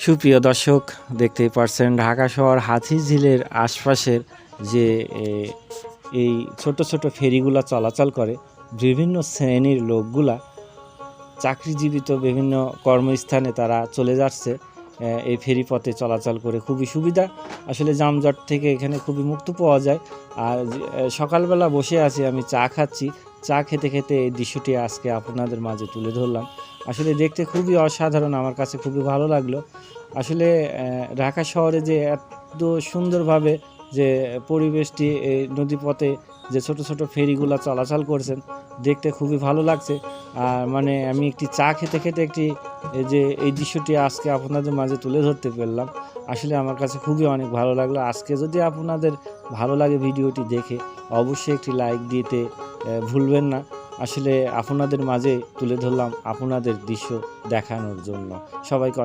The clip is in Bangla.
সুপ্রিয় দর্শক, দেখতেই পারছেন ঢাকা শহর হাতিঝিলের আশপাশের যে এই ছোট ছোট ফেরিগুলা চলাচল করে, বিভিন্ন শ্রেণীর লোকগুলা চাকরিজীবিত বিভিন্ন কর্মস্থানে তারা চলে যাচ্ছে এই ফেরি পথে চলাচল করে। খুবই সুবিধা, আসলে যানজট থেকে এখানে খুবই মুক্ত পাওয়া যায়। আর সকালবেলা বসে আছি, আমি চা খাচ্ছি, চা খেতে খেতে এই দৃশ্যটি আজকে আপনাদের মাঝে তুলে ধরলাম। আসলে দেখতে খুবই অসাধারণ, আমার কাছে খুবই ভালো লাগলো। আসলে ঢাকা শহরে যে এত সুন্দরভাবে যে পরিবেশটি এই নদীপথে যে ছোট ছোট ফেরিগুলো চলাচল করছেন, দেখতে খুবই ভালো লাগছে। আর মানে আমি একটি চা খেতে খেতে এই দৃশ্যটি আজকে আপনাদের মাঝে তুলে ধরতে পারলাম। আসলে আমার কাছে খুবই অনেক ভালো লাগলো। আজকে যদি আপনাদের ভালো লাগে ভিডিওটি দেখে, অবশ্যই একটি লাইক দিতে ভুলবেন না। আসলে আপনাদের মাঝে তুলে ধরলাম আপনাদের দৃশ্য দেখানোর জন্য। সবাইকে